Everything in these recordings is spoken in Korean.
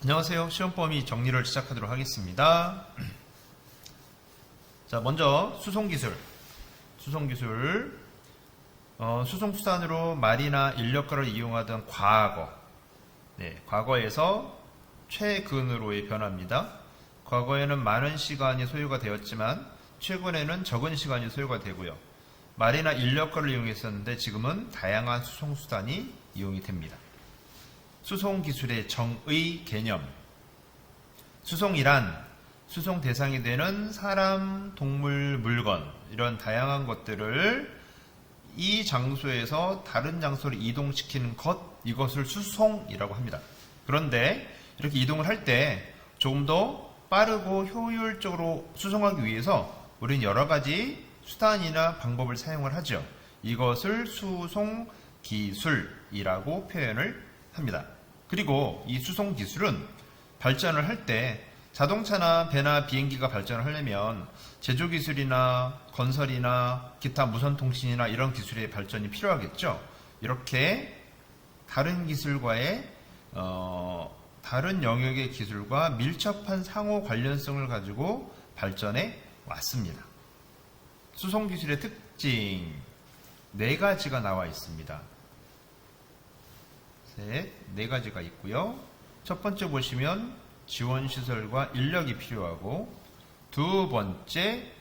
안녕하세요. 시험 범위 정리를 시작하도록 하겠습니다. 자, 먼저 수송기술. 수송수단으로 말이나 인력거를 이용하던 과거. 과거에서 최근으로의 변화입니다. 과거에는 많은 시간이 소요가 되었지만 최근에는 적은 시간이 소요가 되고요. 말이나 인력거를 이용했었는데 지금은 다양한 수송수단이 이용이 됩니다. 수송기술의 정의 개념. 수송이란 수송 대상이 되는 사람, 동물, 물건 이런 다양한 것들을 이 장소에서 다른 장소로 이동시키는 것, 이것을 수송이라고 합니다. 그런데 이렇게 이동을 할 때 조금 더 빠르고 효율적으로 수송하기 위해서 우리는 여러 가지 수단이나 방법을 사용을 하죠. 이것을 수송기술이라고 표현을 합니다. 그리고 이 수송기술은 발전을 할 때 자동차나 배나 비행기가 발전을 하려면 제조기술이나 건설이나 기타 무선통신이나 이런 기술의 발전이 필요하겠죠. 이렇게 다른 기술과의 다른 영역의 기술과 밀접한 상호 관련성을 가지고 발전해 왔습니다. 수송기술의 특징 4가지가 나와 있습니다. 네 가지가 있고요. 첫 번째 보시면 지원시설과 인력이 필요하고, 두 번째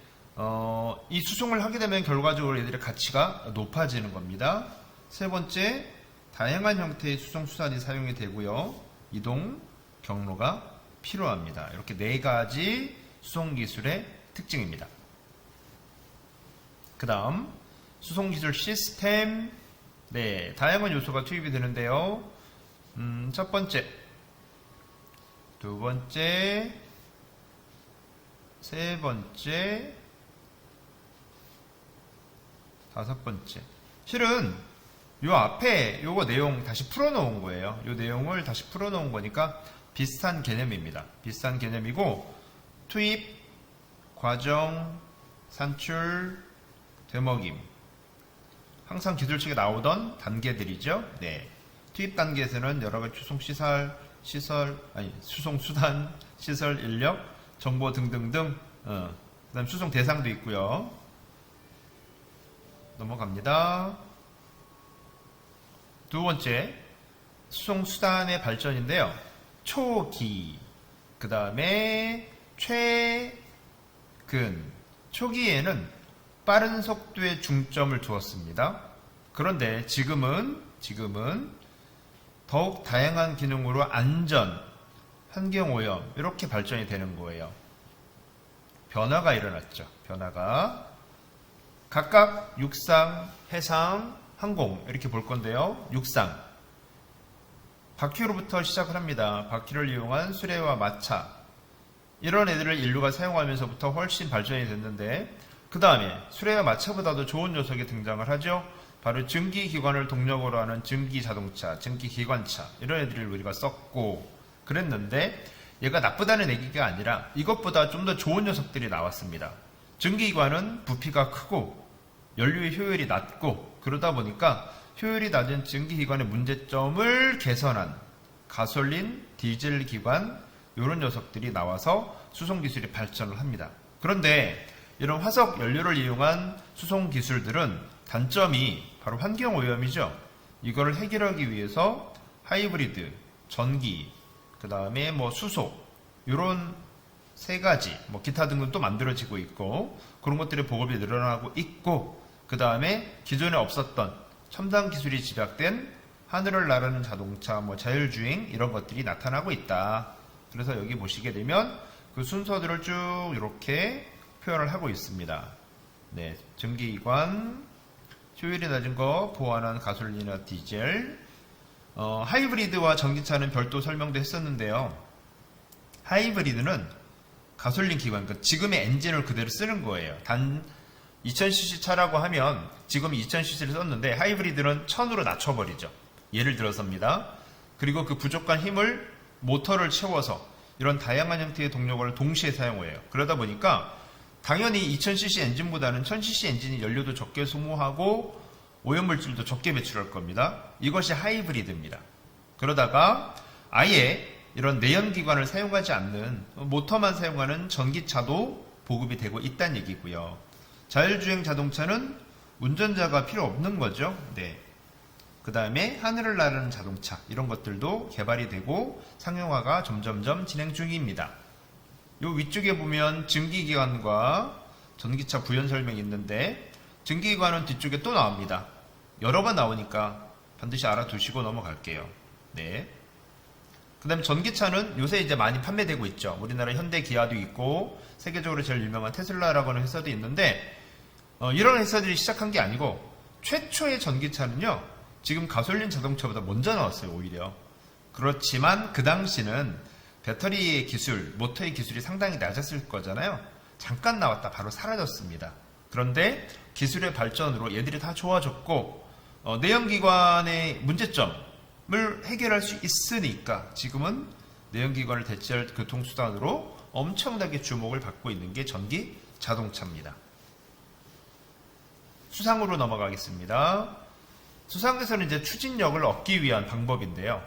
이 수송을 하게 되면 결과적으로 얘들의 가치가 높아지는 겁니다. 세 번째, 다양한 형태의 수송수단이 사용이 되고요. 이동 경로가 필요합니다. 이렇게 4가지 수송기술의 특징입니다. 그 다음 수송기술 시스템. 다양한 요소가 투입이 되는데요. 첫 번째, 두 번째, 세 번째, 다섯 번째. 실은 요 앞에 요거 내용 다시 풀어놓은 거예요. 요 내용을 다시 풀어놓은 거니까 비슷한 개념입니다. 비슷한 개념이고, 투입, 과정, 산출, 되먹임. 항상 기술책에 나오던 단계들이죠. 투입 단계에서는 여러 가지 수송수단, 시설, 인력, 정보 등등등, 그 다음 수송 대상도 있고요. 넘어갑니다. 두 번째, 수송수단의 발전인데요. 초기, 그 다음에 최근. 초기에는 빠른 속도에 중점을 두었습니다. 그런데 지금은 더욱 다양한 기능으로 안전, 환경오염 이렇게 발전이 되는 거예요. 변화가 일어났죠. 변화가 각각 육상, 해상, 항공 이렇게 볼 건데요. 육상, 바퀴로부터 시작을 합니다. 바퀴를 이용한 수레와 마차, 이런 애들을 인류가 사용하면서부터 훨씬 발전이 됐는데, 그 다음에 수레와 마차보다도 좋은 녀석이 등장을 하죠. 바로 증기기관을 동력으로 하는 증기자동차, 증기기관차, 이런 애들을 우리가 썼고 그랬는데, 얘가 나쁘다는 얘기가 아니라 이것보다 좀 더 좋은 녀석들이 나왔습니다. 증기기관은 부피가 크고 연료의 효율이 낮고, 그러다 보니까 효율이 낮은 증기기관의 문제점을 개선한 가솔린, 디젤 기관 이런 녀석들이 나와서 수송기술이 발전을 합니다. 그런데 이런 화석 연료를 이용한 수송 기술들은 단점이 바로 환경오염이죠. 이거를 해결하기 위해서 하이브리드, 전기, 그 다음에 수소, 이런 3가지, 기타 등등 또 만들어지고 있고, 그런 것들의 보급이 늘어나고 있고, 그 다음에 기존에 없었던 첨단 기술이 집약된 하늘을 나르는 자동차, 자율주행 이런 것들이 나타나고 있다. 그래서 여기 보시게 되면 그 순서들을 쭉 이렇게 표현을 하고 있습니다. 증기기관, 효율이 낮은 거 보완한 가솔린이나 디젤, 하이브리드와 전기차는 별도 설명도 했었는데요. 하이브리드는 가솔린 기관, 그러니까 지금의 엔진을 그대로 쓰는 거예요. 단 2000cc 차라고 하면 지금 2000cc를 썼는데 하이브리드는 1000으로 낮춰버리죠. 예를 들어서입니다. 그리고 그 부족한 힘을 모터를 채워서 이런 다양한 형태의 동력을 동시에 사용해요. 그러다 보니까 당연히 2000cc 엔진보다는 1000cc 엔진이 연료도 적게 소모하고 오염물질도 적게 배출할 겁니다. 이것이 하이브리드입니다. 그러다가 아예 이런 내연기관을 사용하지 않는 모터만 사용하는 전기차도 보급이 되고 있다는 얘기고요. 자율주행 자동차는 운전자가 필요 없는 거죠. 네. 그 다음에 하늘을 나르는 자동차 이런 것들도 개발이 되고 상용화가 점점점 진행 중입니다. 요 위쪽에 보면 증기기관과 전기차 부연 설명이 있는데 증기기관은 뒤쪽에 또 나옵니다. 여러 번 나오니까 반드시 알아두시고 넘어갈게요. 네. 그 다음에 전기차는 요새 이제 많이 판매되고 있죠. 우리나라 현대 기아도 있고 세계적으로 제일 유명한 테슬라라고 하는 회사도 있는데 이런 회사들이 시작한 게 아니고 최초의 전기차는요. 지금 가솔린 자동차보다 먼저 나왔어요. 오히려. 그렇지만 그 당시는 배터리의 기술, 모터의 기술이 상당히 낮았을 거잖아요. 잠깐 나왔다 바로 사라졌습니다. 그런데 기술의 발전으로 얘들이 다 좋아졌고 내연기관의 문제점을 해결할 수 있으니까 지금은 내연기관을 대체할 교통수단으로 엄청나게 주목을 받고 있는 게 전기 자동차입니다. 수상으로 넘어가겠습니다. 수상에서는 이제 추진력을 얻기 위한 방법인데요.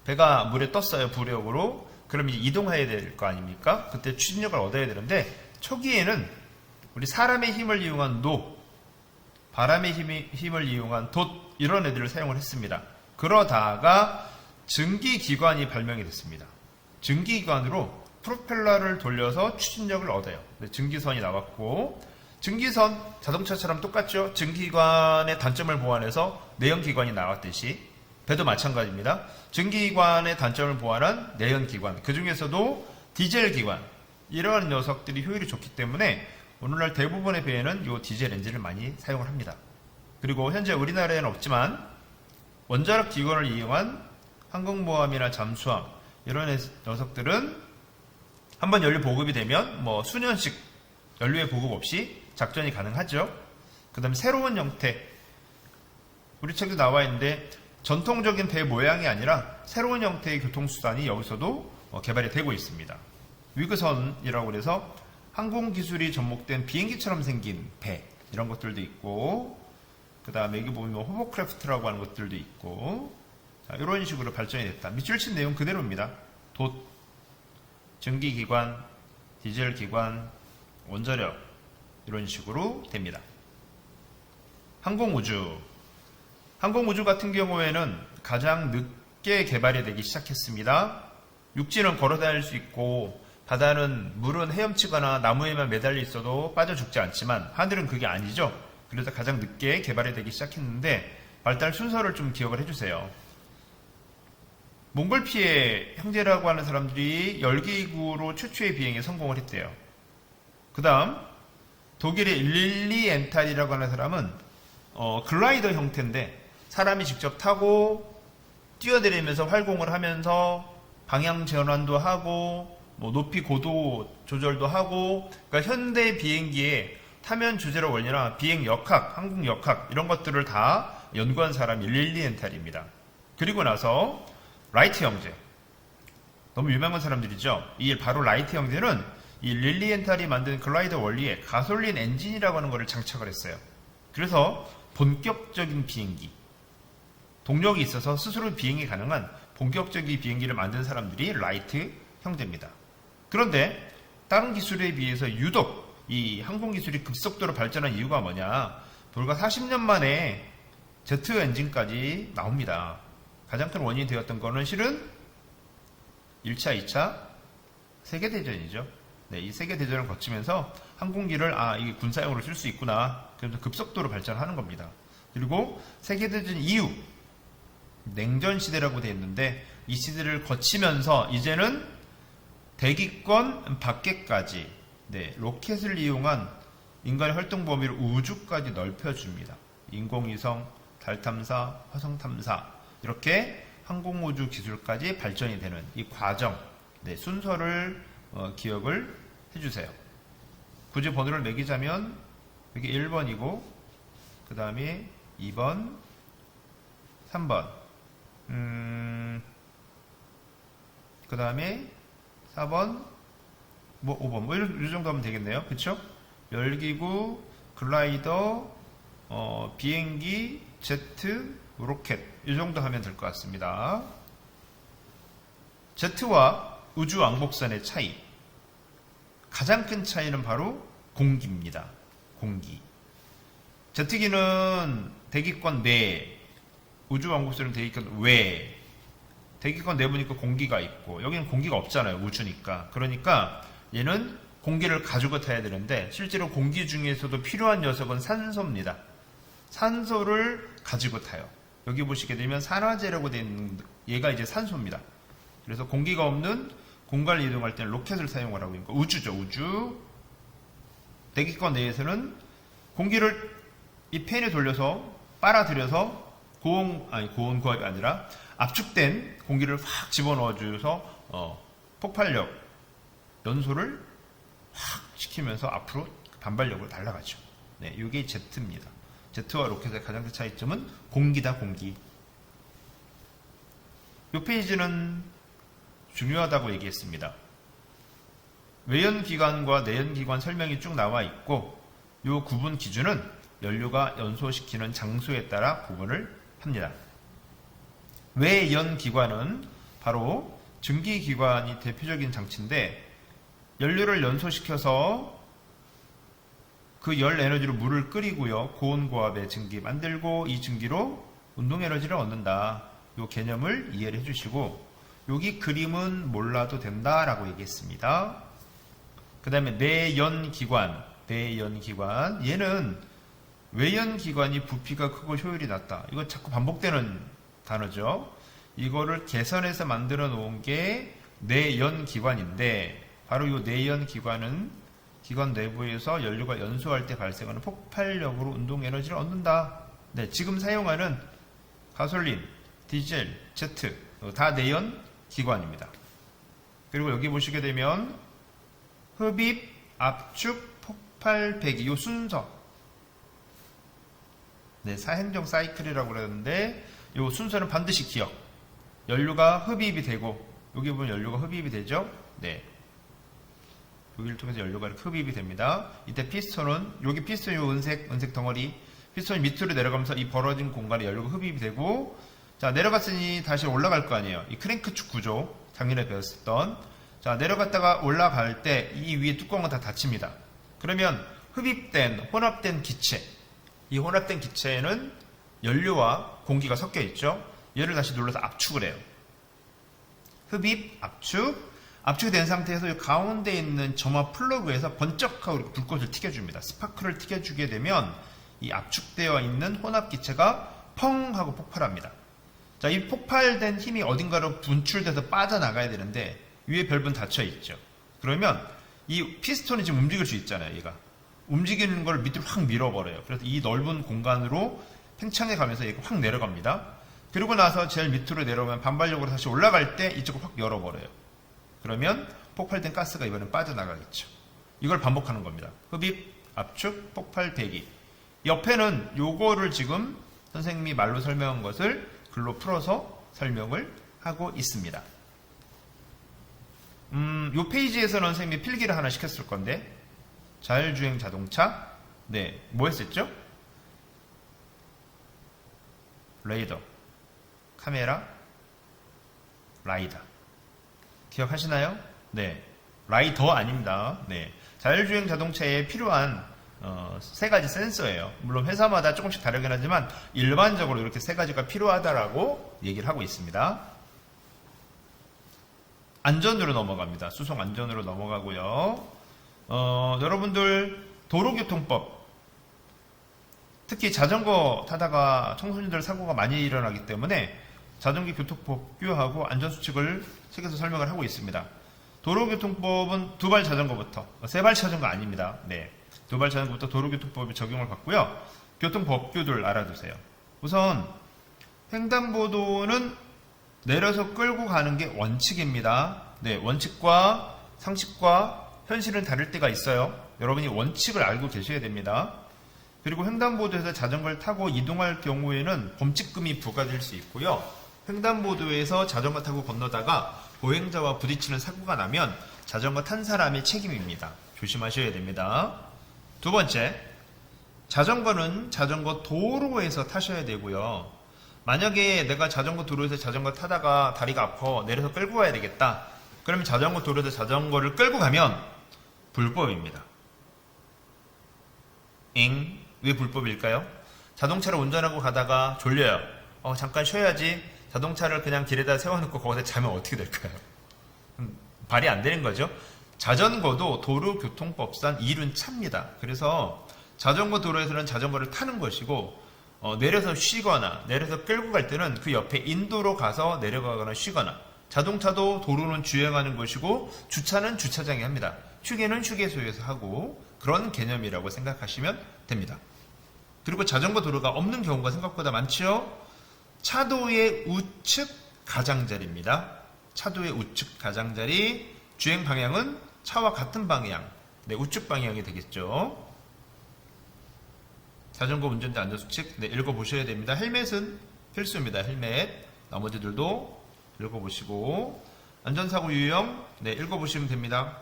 배가 물에 떴어요. 부력으로. 그럼 이제 이동해야 될 거 아닙니까? 그때 추진력을 얻어야 되는데 초기에는 우리 사람의 힘을 이용한 노, 바람의 힘을 이용한 돛 이런 애들을 사용을 했습니다. 그러다가 증기기관이 발명이 됐습니다. 증기기관으로 프로펠러를 돌려서 추진력을 얻어요. 증기선이 나왔고 증기선 자동차처럼 똑같죠. 증기기관의 단점을 보완해서 내연기관이 나왔듯이 배도 마찬가지입니다. 증기기관의 단점을 보완한 내연기관 그 중에서도 디젤기관 이러한 녀석들이 효율이 좋기 때문에 오늘날 대부분의 배에는 이 디젤 엔진을 많이 사용을 합니다. 그리고 현재 우리나라에는 없지만 원자력 기관을 이용한 항공모함이나 잠수함 이런 녀석들은 한번 연료 보급이 되면 뭐 수년씩 연료의 보급 없이 작전이 가능하죠. 그 다음에 새로운 형태 우리 책도 나와 있는데 전통적인 배 모양이 아니라 새로운 형태의 교통수단이 여기서도 개발이 되고 있습니다. 위그선이라고 해서 항공기술이 접목된 비행기처럼 생긴 배 이런 것들도 있고 그 다음에 여기 보면 호버크래프트라고 하는 것들도 있고 자, 이런 식으로 발전이 됐다. 밑줄 친 내용 그대로입니다. 돛, 증기기관, 디젤기관, 원자력 이런 식으로 됩니다. 항공우주 같은 경우에는 가장 늦게 개발이 되기 시작했습니다. 육지는 걸어다닐 수 있고 바다는 물은 헤엄치거나 나무에만 매달려 있어도 빠져 죽지 않지만 하늘은 그게 아니죠. 그래서 가장 늦게 개발이 되기 시작했는데 발달 순서를 좀 기억을 해주세요. 몽골피의 형제라고 하는 사람들이 열기구로 최초의 비행에 성공을 했대요. 그 다음 독일의 릴리엔탈이라고 하는 사람은 글라이더 형태인데 사람이 직접 타고 뛰어내리면서 활공을 하면서 방향 전환도 하고 뭐 높이 고도 조절도 하고 그러니까 현대 비행기의 타면 주제로 원리나 비행 역학, 항공 역학 이런 것들을 다 연구한 사람이 릴리엔탈입니다. 그리고 나서 라이트 형제 너무 유명한 사람들이죠. 이 바로 라이트 형제는 이 릴리엔탈이 만든 글라이더 원리에 가솔린 엔진이라고 하는 것을 장착을 했어요. 그래서 본격적인 비행기 동력이 있어서 스스로 비행이 가능한 본격적인 비행기를 만든 사람들이 라이트 형제입니다. 그런데 다른 기술에 비해서 유독 이 항공기술이 급속도로 발전한 이유가 뭐냐 불과 40년 만에 제트 엔진까지 나옵니다. 가장 큰 원인이 되었던 거는 실은 1차, 2차 세계대전이죠. 네, 이 세계대전을 거치면서 항공기를 이게 군사용으로 쓸 수 있구나. 그래서 급속도로 발전하는 겁니다. 그리고 세계대전 이후 냉전 시대라고 되어 있는데 이 시대를 거치면서 이제는 대기권 밖에까지 로켓을 이용한 인간의 활동 범위를 우주까지 넓혀줍니다. 인공위성, 달 탐사, 화성 탐사 이렇게 항공우주 기술까지 발전이 되는 이 과정 순서를 기억을 해주세요. 굳이 번호를 매기자면 이게 1번이고 그 다음에 2번, 3번 그 다음에 4번, 5번 이 정도 하면 되겠네요. 그쵸? 열기구, 글라이더, 비행기, 제트, 로켓 이 정도 하면 될 것 같습니다. 제트와 우주왕복선의 차이. 가장 큰 차이는 바로 공기입니다. 공기. 제트기는 대기권 내, 우주왕복선은 대기권 외. 대기권 내부니까 공기가 있고 여기는 공기가 없잖아요. 우주니까. 그러니까 얘는 공기를 가지고 타야 되는데 실제로 공기 중에서도 필요한 녀석은 산소입니다. 산소를 가지고 타요. 여기 보시게 되면 산화제라고 되어 있는 얘가 이제 산소입니다. 그래서 공기가 없는 공간을 이동할 때는 로켓을 사용을 하고 있는 거. 우주죠. 우주. 대기권 내에서는 공기를 이 팬에 돌려서 빨아들여서 고온고압이 아니라 압축된 공기를 확 집어넣어줘서 폭발력, 연소를 확 시키면서 앞으로 반발력으로 날아가죠. 네, 이게 제트입니다. 제트와 로켓의 가장 큰 차이점은 공기다, 공기. 이 페이지는 중요하다고 얘기했습니다. 외연기관과 내연기관 설명이 쭉 나와 있고 이 구분 기준은 연료가 연소시키는 장소에 따라 구분을 합니다. 외연기관은 바로 증기기관이 대표적인 장치인데 연료를 연소시켜서 그 열 에너지로 물을 끓이고요. 고온고압의 증기 만들고 이 증기로 운동에너지를 얻는다. 이 개념을 이해를 해주시고 여기 그림은 몰라도 된다라고 얘기했습니다. 그 다음에 내연기관. 얘는 외연기관이 부피가 크고 효율이 낮다. 이거 자꾸 반복되는 단어죠. 이거를 개선해서 만들어 놓은 게 내연기관인데 바로 이 내연기관은 기관 내부에서 연료가 연소할 때 발생하는 폭발력으로 운동에너지를 얻는다. 네, 지금 사용하는 가솔린, 디젤, 제트 다 내연기관입니다. 그리고 여기 보시게 되면 흡입, 압축, 폭발, 배기 이 순서. 네, 사행정 사이클이라고 그러는데 이 순서는 반드시 기억. 연료가 흡입이 되고 여기 보면 연료가 흡입이 되죠. 네, 여기를 통해서 연료가 이렇게 흡입이 됩니다. 이때 피스톤은 여기 피스톤 이 은색 덩어리 피스톤이 밑으로 내려가면서 이 벌어진 공간에 연료가 흡입이 되고 자 내려갔으니 다시 올라갈 거 아니에요. 이 크랭크축 구조 작년에 배웠었던 자 내려갔다가 올라갈 때 이 위에 뚜껑은 다 닫힙니다. 그러면 흡입된 혼합된 기체 이 혼합된 기체에는 연료와 공기가 섞여 있죠. 얘를 다시 눌러서 압축을 해요. 흡입, 압축이 된 상태에서 이 가운데 있는 점화 플러그에서 번쩍하고 불꽃을 튀겨줍니다. 스파크를 튀겨주게 되면 이 압축되어 있는 혼합 기체가 펑 하고 폭발합니다. 자, 이 폭발된 힘이 어딘가로 분출돼서 빠져나가야 되는데 위에 밸브는 닫혀 있죠. 그러면 이 피스톤이 지금 움직일 수 있잖아요. 얘가 움직이는 걸 밑으로 확 밀어버려요. 그래서 이 넓은 공간으로 팽창해 가면서 얘가 확 내려갑니다. 그리고 나서 제일 밑으로 내려오면 반발력으로 다시 올라갈 때 이쪽을 확 열어버려요. 그러면 폭발된 가스가 이번엔 빠져나가겠죠. 이걸 반복하는 겁니다. 흡입, 압축, 폭발, 배기. 옆에는 요거를 지금 선생님이 말로 설명한 것을 글로 풀어서 설명을 하고 있습니다. 요 페이지에서는 선생님이 필기를 하나 시켰을 건데 자율주행 자동차 네, 뭐 했었죠? 레이더, 카메라, 라이더 기억하시나요? 네, 라이더 아닙니다. 네, 자율주행 자동차에 필요한 세 가지 센서예요. 물론 회사마다 조금씩 다르긴 하지만 일반적으로 이렇게 세 가지가 필요하다라고 얘기를 하고 있습니다. 안전으로 넘어갑니다. 수송 안전으로 넘어가고요. 여러분들 도로교통법 특히 자전거 타다가 청소년들 사고가 많이 일어나기 때문에 자전거 교통법 규하고 안전수칙을 책에서 설명을 하고 있습니다. 도로교통법은 두발 자전거부터 세발 자전거 아닙니다. 네, 두발 자전거부터 도로교통법에 적용을 받고요. 교통법규들 알아두세요. 우선 횡단보도는 내려서 끌고 가는 게 원칙입니다. 네, 원칙과 상식과 현실은 다를 때가 있어요. 여러분이 원칙을 알고 계셔야 됩니다. 그리고 횡단보도에서 자전거를 타고 이동할 경우에는 범칙금이 부과될 수 있고요. 횡단보도에서 자전거 타고 건너다가 보행자와 부딪히는 사고가 나면 자전거 탄 사람의 책임입니다. 조심하셔야 됩니다. 두 번째, 자전거는 자전거 도로에서 타셔야 되고요. 만약에 내가 자전거 도로에서 자전거 타다가 다리가 아파 내려서 끌고 가야 되겠다. 그러면 자전거 도로에서 자전거를 끌고 가면 불법입니다. 왜 불법일까요? 자동차를 운전하고 가다가 졸려요. 잠깐 쉬어야지. 자동차를 그냥 길에다 세워놓고 거기서 자면 어떻게 될까요? 발이 안 되는 거죠. 자전거도 도로교통법상 이륜차입니다. 그래서 자전거 도로에서는 자전거를 타는 것이고 내려서 쉬거나 내려서 끌고 갈 때는 그 옆에 인도로 가서 내려가거나 쉬거나, 자동차도 도로는 주행하는 것이고 주차는 주차장에 합니다. 휴게는 휴게소에서 하고, 그런 개념이라고 생각하시면 됩니다. 그리고 자전거 도로가 없는 경우가 생각보다 많죠. 차도의 우측 가장자리입니다. 차도의 우측 가장자리, 주행 방향은 차와 같은 방향, 우측 방향이 되겠죠. 자전거 운전자 안전수칙 읽어보셔야 됩니다. 헬멧은 필수입니다. 헬멧. 나머지들도 읽어보시고, 안전사고 유형 읽어보시면 됩니다.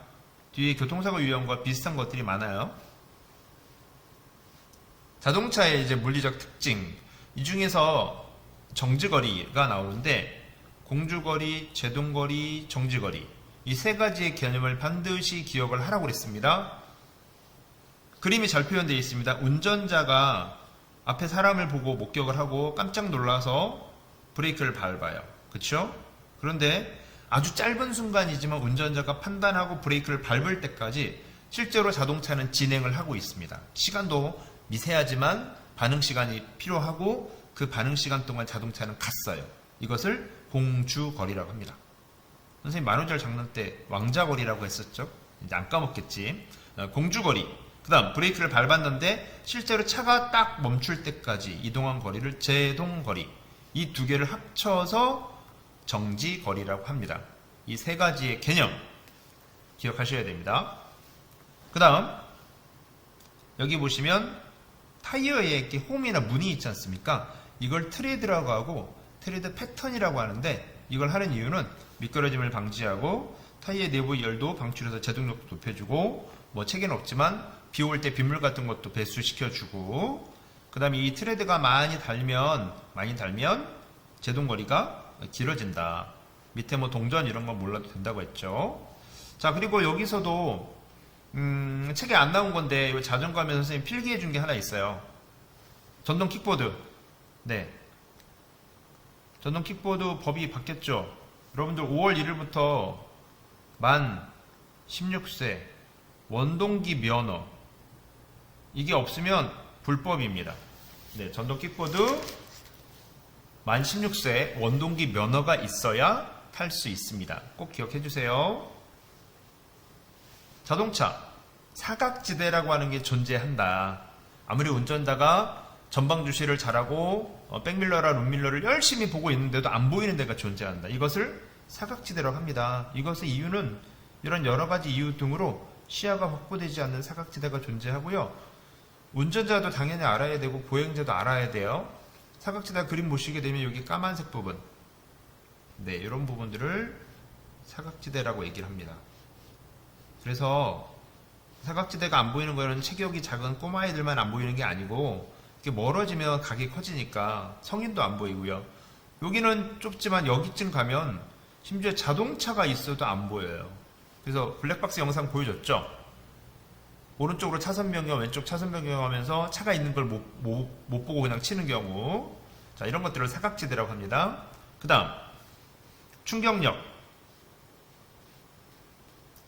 뒤에 교통사고 유형과 비슷한 것들이 많아요. 자동차의 이제 물리적 특징, 이 중에서 정지거리가 나오는데 공주거리, 제동거리, 정지거리, 이 세 가지의 개념을 반드시 기억을 하라고 그랬습니다. 그림이 잘 표현되어 있습니다. 운전자가 앞에 사람을 보고 목격을 하고 깜짝 놀라서 브레이크를 밟아요. 그렇죠? 그런데 아주 짧은 순간이지만 운전자가 판단하고 브레이크를 밟을 때까지 실제로 자동차는 진행을 하고 있습니다. 시간도 미세하지만 반응 시간이 필요하고 그 반응 시간 동안 자동차는 갔어요. 이것을 공주거리라고 합니다. 선생님 만우절 장난 때 왕자거리라고 했었죠? 이제 안 까먹겠지. 공주거리. 그 다음 브레이크를 밟았는데 실제로 차가 딱 멈출 때까지 이동한 거리를 제동거리. 이 두 개를 합쳐서 정지거리라고 합니다. 이 세 가지의 개념 기억하셔야 됩니다. 그 다음 여기 보시면 타이어에 이렇게 홈이나 무늬 있지 않습니까? 이걸 트레드라고 하고 트레드 패턴이라고 하는데, 이걸 하는 이유는 미끄러짐을 방지하고 타이어 내부 열도 방출해서 제동력도 높여주고, 체계는 없지만 비 올 때 빗물 같은 것도 배수시켜주고, 그 다음에 이 트레드가 많이 달면 제동거리가 길어진다. 밑에 동전 이런 건 몰라도 된다고 했죠. 자, 그리고 여기서도 책에 안 나온 건데 자전거 하면 선생님 필기해 준 게 하나 있어요. 전동 킥보드. 전동 킥보드 법이 바뀌었죠. 여러분들 5월 1일부터 만 16세 원동기 면허, 이게 없으면 불법입니다. 전동 킥보드 만 16세 원동기 면허가 있어야 탈 수 있습니다. 꼭 기억해 주세요. 자동차 사각지대라고 하는 게 존재한다. 아무리 운전자가 전방 주시를 잘하고 백밀러나 룸밀러를 열심히 보고 있는데도 안 보이는 데가 존재한다. 이것을 사각지대라고 합니다. 이것의 이유는 이런 여러 가지 이유 등으로 시야가 확보되지 않는 사각지대가 존재하고요. 운전자도 당연히 알아야 되고 보행자도 알아야 돼요. 사각지대 그림 보시게 되면 여기 까만색 부분, 이런 부분들을 사각지대라고 얘기를 합니다. 그래서 사각지대가 안 보이는 거는 체격이 작은 꼬마아이들만 안 보이는 게 아니고, 이렇게 멀어지면 각이 커지니까 성인도 안 보이고요. 여기는 좁지만 여기쯤 가면 심지어 자동차가 있어도 안 보여요. 그래서 블랙박스 영상 보여줬죠? 오른쪽으로 차선 변경, 왼쪽 차선 변경하면서 차가 있는 걸 못 보고 그냥 치는 경우. 자, 이런 것들을 사각지대라고 합니다. 그 다음 충격력.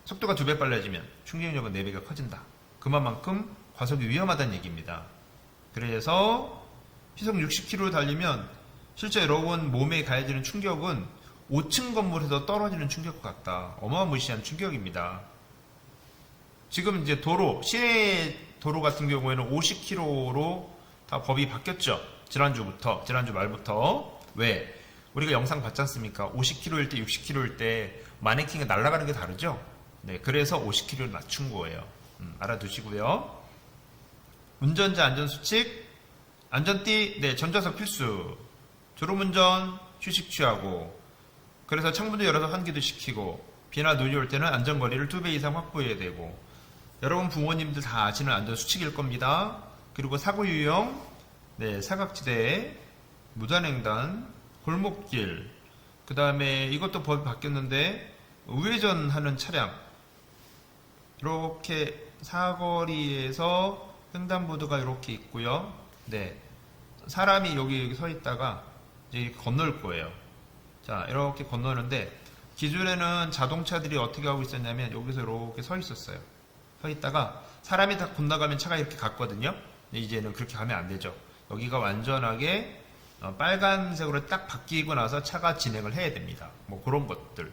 속도가 2배 빨라지면 충격력은 4배가 커진다. 그만큼 과속이 위험하다는 얘기입니다. 그래서 시속 60km 달리면 실제 여러분 몸에 가해지는 충격은 5층 건물에서 떨어지는 충격과 같다. 어마무시한 충격입니다. 지금 이제 시내 도로 같은 경우에는 50km로 다 법이 바뀌었죠. 지난주 말부터. 왜? 우리가 영상 봤지 않습니까? 50km일 때 60km일 때 마네킹이 날아가는 게 다르죠. 그래서 50km를 낮춘 거예요. 알아두시고요. 운전자 안전수칙, 안전띠, 전좌석 필수. 졸음운전, 휴식 취하고, 그래서 창문도 열어서 환기도 시키고, 비나 눈이 올 때는 안전거리를 2배 이상 확보해야 되고, 여러분 부모님들 다 아시는 안전수칙일 겁니다. 그리고 사고 유형, 사각지대, 무단횡단, 골목길, 그 다음에 이것도 법이 바뀌었는데 우회전하는 차량, 이렇게 사거리에서 횡단보도가 이렇게 있고요. 네, 사람이 여기 서 있다가 이제 건널 거예요. 자, 이렇게 건너는데 기존에는 자동차들이 어떻게 하고 있었냐면 여기서 이렇게 서 있었어요. 서 있다가 사람이 다 건너가면 차가 이렇게 갔거든요. 근데 이제는 그렇게 가면 안 되죠. 여기가 완전하게 빨간색으로 딱 바뀌고 나서 차가 진행을 해야 됩니다. 뭐 그런 것들.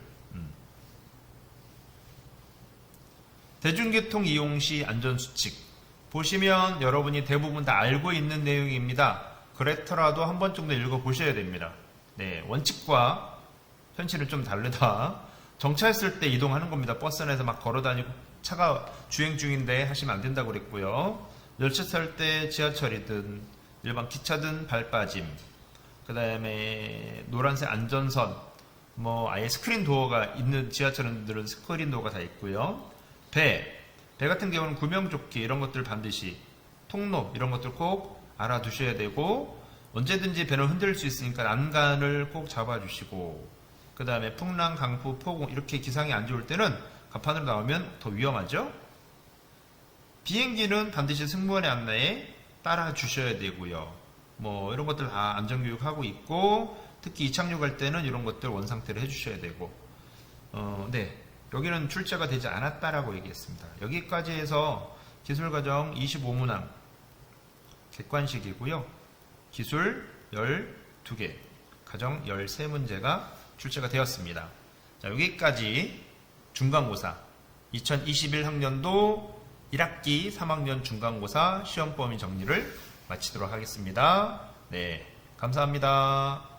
대중교통 이용 시 안전수칙. 보시면 여러분이 대부분 다 알고 있는 내용입니다. 그렇더라도 한 번 정도 읽어보셔야 됩니다. 네, 원칙과 현실은 좀 다르다. 정차했을 때 이동하는 겁니다. 버스 안에서 막 걸어다니고 차가 주행 중인데 하시면 안 된다고 그랬고요. 열차 탈 때 지하철이든 일반 기차든 발 빠짐. 그 다음에 노란색 안전선, 뭐 아예 스크린 도어가 있는 지하철들은 스크린 도어가 다 있고요. 배 같은 경우는 구명조끼 이런 것들 반드시, 통로 이런 것들 꼭 알아두셔야 되고, 언제든지 배는 흔들릴 수 있으니까 난간을 꼭 잡아주시고, 그 다음에 풍랑, 강풍, 폭우 이렇게 기상이 안 좋을 때는 갑판으로 나오면 더 위험하죠. 비행기는 반드시 승무원의 안내에 따라 주셔야 되고요. 뭐 이런 것들 다 안전교육하고 있고, 특히 이착륙할 때는 이런 것들 원상태로 해주셔야 되고, 네, 여기는 출제가 되지 않았다라고 얘기했습니다. 여기까지 해서 기술과정 25문항 객관식이고요. 기술 12개, 가정 13문제가 출제가 되었습니다. 자, 여기까지 중간고사 2021학년도 1학기 3학년 중간고사 시험 범위 정리를 마치도록 하겠습니다. 네, 감사합니다.